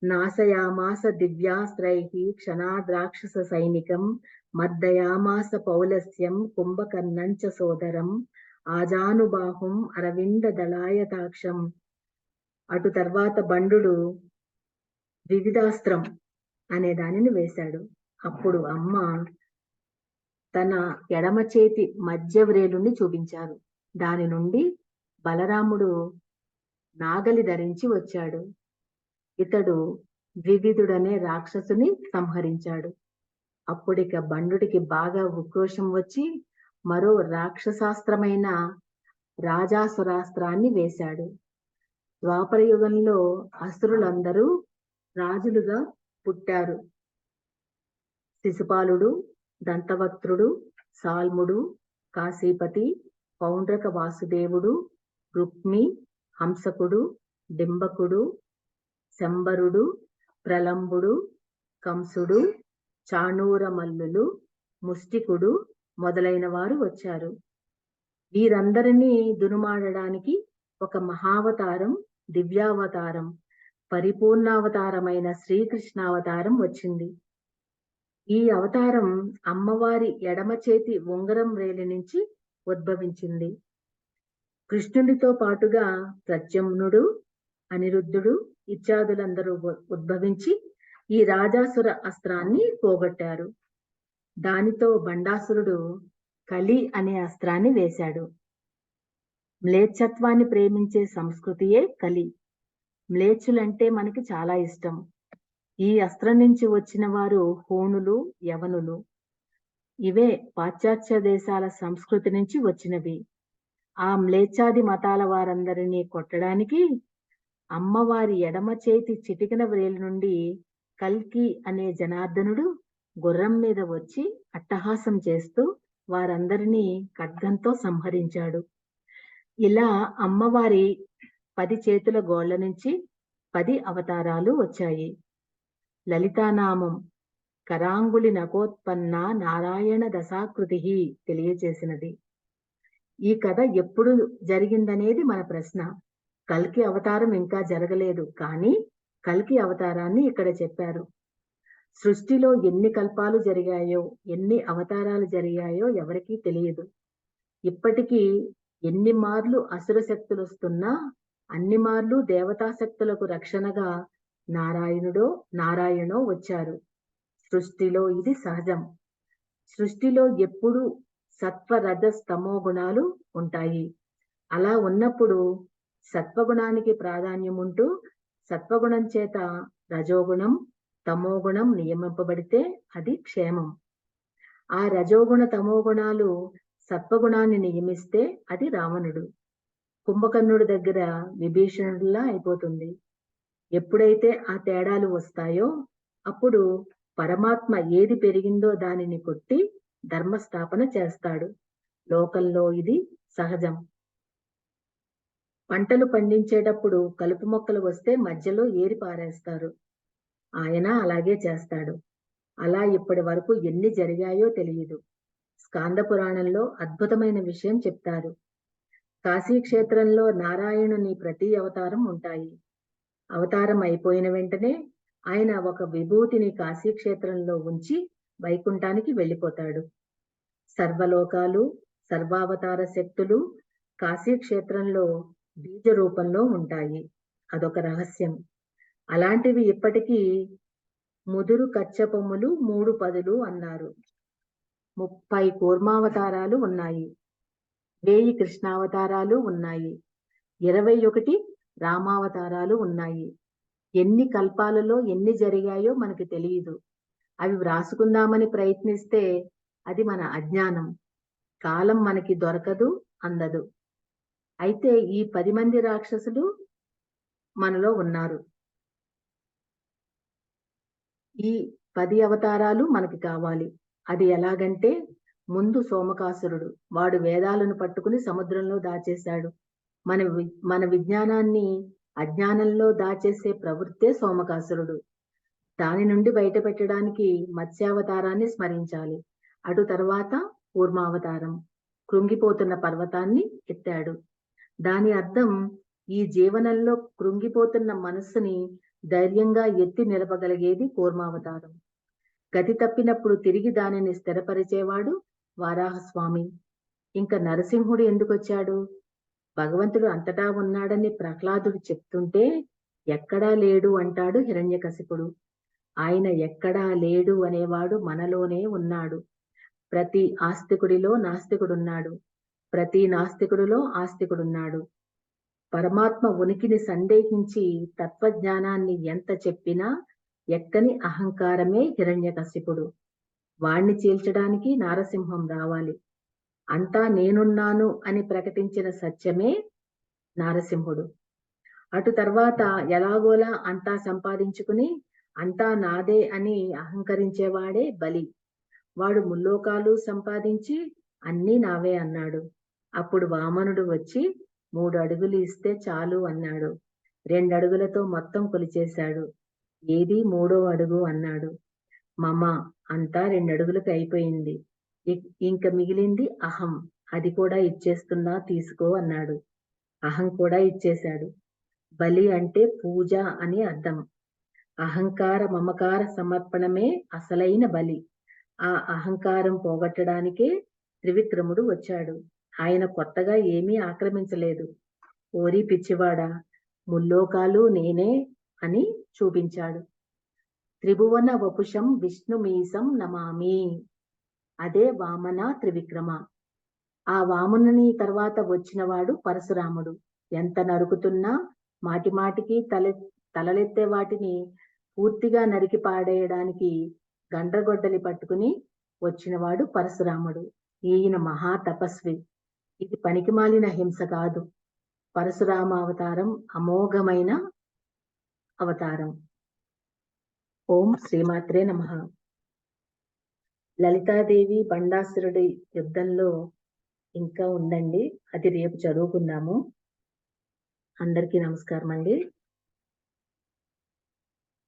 నాశయామాస దివ్యాస్త్రైః క్షణాద్ రాక్షస సైనికం మర్దయామాస పౌలస్యం కుంభకర్ణం చ సోదరం ఆజానుబాహుం అరవింద దళాయతాక్షం. అటు తర్వాత బండు వివిధాస్త్రం అనే దానిని వేశాడు. అప్పుడు అమ్మ తన ఎడమ చేతి మధ్య వ్రేలుని చూపించారు. దాని నుండి బలరాముడు నాగలి ధరించి వచ్చాడు. ఇతడు వివిధుడనే రాక్షసుని సంహరించాడు. అప్పుడిక బండుడికి బాగా ఉక్రోషం వచ్చి మరో రాక్షసాస్త్రమైన రాజాసురాస్త్రాన్ని వేశాడు. ద్వాపర యుగంలో అసురులందరూ రాజులుగా పుట్టారు. శిశుపాలుడు, దంతవక్త్రుడు, సాల్ముడు, కాశీపతి, పౌండ్రక వాసుదేవుడు, రుక్మి, హంసకుడు, డింబకుడు, శంబరుడు, ప్రలంబుడు, కంసుడు, చాణూరమల్లులు, ముష్టికుడు మొదలైన వారు వచ్చారు. వీరందరినీ దునుమాడడానికి ఒక మహావతారం, దివ్యావతారం, పరిపూర్ణావతారమైన శ్రీకృష్ణావతారం వచ్చింది. ఈ అవతారం అమ్మవారి ఎడమ చేతి ఉంగరం వేలి నుంచి ఉద్భవించింది. కృష్ణుడితో పాటుగా ప్రద్యుమ్నుడు, అనిరుద్ధుడు ఇత్యాదులందరూ ఉద్భవించి ఈ రాజాసుర అస్త్రాన్ని పోగొట్టారు. దానితో బండాసురుడు కలి అనే అస్త్రాన్ని వేశాడు. మ్లేచ్ఛత్వాన్ని ప్రేమించే సంస్కృతియే కలి. మ్లేచ్ఛులంటే మనకి చాలా ఇష్టం. ఈ అస్త్రం నుంచి వచ్చిన వారు హోణులు, యవనులు. ఇవే పాశ్చాత్య దేశాల సంస్కృతి నుంచి వచ్చినవి. ఆ మ్లేచ్ఛాది మతాల వారందరినీ కొట్టడానికి అమ్మవారి ఎడమ చేతి చిటికెన వ్రేలు నుండి కల్కి అనే జనార్దనుడు గుర్రం మీద వచ్చి అట్టహాసం చేస్తూ వారందరినీ ఖడ్గంతో సంహరించాడు. ఇలా అమ్మవారి 10 చేతుల గోళ్ల నుంచి 10 అవతారాలు వచ్చాయి. లలితానామం కరాంగులి నకోత్పన్న నారాయణ దశాకృతి తెలియచేసినది. ఈ కథ ఎప్పుడు జరిగిందనేది మన ప్రశ్న. కల్కి అవతారం ఇంకా జరగలేదు, కానీ కల్కి అవతారాన్ని ఇక్కడ చెప్పారు. సృష్టిలో ఎన్ని కల్పాలు జరిగాయో, ఎన్ని అవతారాలు జరిగాయో ఎవరికీ తెలియదు. ఇప్పటికీ ఎన్ని మార్లు అసుర శక్తులు వస్తున్నా అన్ని మార్లు దేవతా శక్తులకు రక్షణగా నారాయణో వచ్చారు. సృష్టిలో ఇది సహజం. సృష్టిలో ఎప్పుడు సత్వ రజస్ తమో గుణాలు ఉంటాయి. అలా ఉన్నప్పుడు సత్వగుణానికి ప్రాధాన్యం ఉంటూ సత్వగుణం చేత రజోగుణం, తమోగుణం నియమింపబడితే అది క్షేమం. ఆ రజోగుణ తమోగుణాలు సత్వగుణాన్ని నియమిస్తే అది రావణుడు. కుంభకర్ణుడి దగ్గర విభీషణుడిలా అయిపోతుంది. ఎప్పుడైతే ఆ తేడాలు వస్తాయో అప్పుడు పరమాత్మ ఏది పెరిగిందో దానిని కొట్టి ధర్మస్థాపన చేస్తాడు. లోకంలో ఇది సహజం. పంటలు పండించేటప్పుడు కలుపు మొక్కలు వస్తే మధ్యలో ఏరి పారేస్తారు. ఆయన అలాగే చేస్తాడు. అలా ఇప్పటి వరకు ఎన్ని జరిగాయో తెలియదు. స్కాంద పురాణంలో అద్భుతమైన విషయం చెప్తారు. కాశీ క్షేత్రంలో నారాయణుని ప్రతి అవతారం ఉంటాయి. అవతారం అయిపోయిన వెంటనే ఆయన ఒక విభూతిని కాశీ క్షేత్రంలో ఉంచి వైకుంఠానికి వెళ్ళిపోతాడు. సర్వలోకాలు, సర్వావతార శక్తులు కాశీ క్షేత్రంలో బీజ రూపంలో ఉంటాయి. అదొక రహస్యం. అలాంటివి ఇప్పటికీ ముదురు కచ్చపొమ్ములు 3 పదులు అన్నారు. 30 కూర్మావతారాలు ఉన్నాయి. 1000 కృష్ణావతారాలు ఉన్నాయి. 21 రామావతారాలు ఉన్నాయి. ఎన్ని కల్పాలలో ఎన్ని జరిగాయో మనకి తెలియదు. అవి వ్రాసుకుందామని ప్రయత్నిస్తే అది మన అజ్ఞానం. కాలం మనకి దొరకదు, అందదు. అయితే ఈ 10 మంది రాక్షసులు మనలో ఉన్నారు. ఈ 10 అవతారాలు మనకి కావాలి. అది ఎలాగంటే, ముందు సోమకాసురుడు. వాడు వేదాలను పట్టుకుని సముద్రంలో దాచేశాడు. మన విజ్ఞానాన్ని అజ్ఞానంలో దాచేసే ప్రవృత్తే సోమకాసురుడు. దాని నుండి బయటపెట్టడానికి మత్స్యావతారాన్ని స్మరించాలి. అటు తర్వాత కూర్మావతారం, కృంగిపోతున్న పర్వతాన్ని ఎత్తాడు. దాని అర్థం ఈ జీవనంలో కృంగిపోతున్న మనస్సుని ధైర్యంగా ఎత్తి నిలపగలిగేది కూర్మావతారం. గతి తప్పినప్పుడు తిరిగి దానిని స్థిరపరిచేవాడు వారాహస్వామి. ఇంకా నరసింహుడు ఎందుకొచ్చాడు? భగవంతుడు అంతటా ఉన్నాడని ప్రహ్లాదుడు చెప్తుంటే ఎక్కడా లేడు అంటాడు హిరణ్యకశిపుడు. ఆయన ఎక్కడా లేడు అనేవాడు మనలోనే ఉన్నాడు. ప్రతి ఆస్తికుడిలో నాస్తికుడున్నాడు. ప్రతి నాస్తికుడిలో ఆస్తికుడున్నాడు. పరమాత్మ ఉనికిని సందేహించి తత్వజ్ఞానాన్ని ఎంత చెప్పినా ఎక్కని అహంకారమే హిరణ్యకశిపుడు. వాణ్ణి చీల్చడానికి నారసింహం రావాలి. అంతా నేనున్నాను అని ప్రకటించిన సత్యమే నారసింహుడు. అటు తర్వాత ఎలాగోలా అంతా సంపాదించుకుని అంతా నాదే అని అహంకరించేవాడే బలి. వాడు ముల్లోకాలు సంపాదించి అన్నీ నావే అన్నాడు. అప్పుడు వామనుడు వచ్చి 3 అడుగులు ఇస్తే చాలు అన్నాడు. 2 అడుగులతో మొత్తం కొలిచేశాడు. ఏది 3వ అడుగు అన్నాడు. మమ అంతా 2 అడుగులకు అయిపోయింది. ఇంక మిగిలింది అహం. అది కూడా ఇచ్చేస్తున్నా తీసుకో అన్నాడు. అహం కూడా ఇచ్చేశాడు. బలి అంటే పూజ అని అర్థం. అహంకార మమకార సమర్పణమే అసలైన బలి. ఆ అహంకారం పోగొట్టడానికే త్రివిక్రముడు వచ్చాడు. ఆయన కొత్తగా ఏమీ ఆక్రమించలేదు. ఓరి పిచ్చివాడా, ముల్లోకాలు నేనే అని చూపించాడు. త్రిభువన వపుషం విష్ణుమీశం నమామి. అదే వామన త్రివిక్రమ. ఆ వామనుని తర్వాత వచ్చినవాడు పరశురాముడు. ఎంత నరుకుతున్నా మాటిమాటికి తలలెత్తే వాటిని పూర్తిగా నరికి పాడేయడానికి గండ్రగొడ్డలి పట్టుకుని వచ్చినవాడు పరశురాముడు. ఈయన మహా తపస్వి. ఇది పనికిమాలిన హింస కాదు. పరశురామ అవతారం అమోఘమైన అవతారం. ఓం శ్రీమాత్రే నమః. లలితాదేవి బండాసురుడి యుద్ధంలో ఇంకా ఉందండి. అది రేపు చదువుకుందాము. అందరికీ నమస్కారం అండి.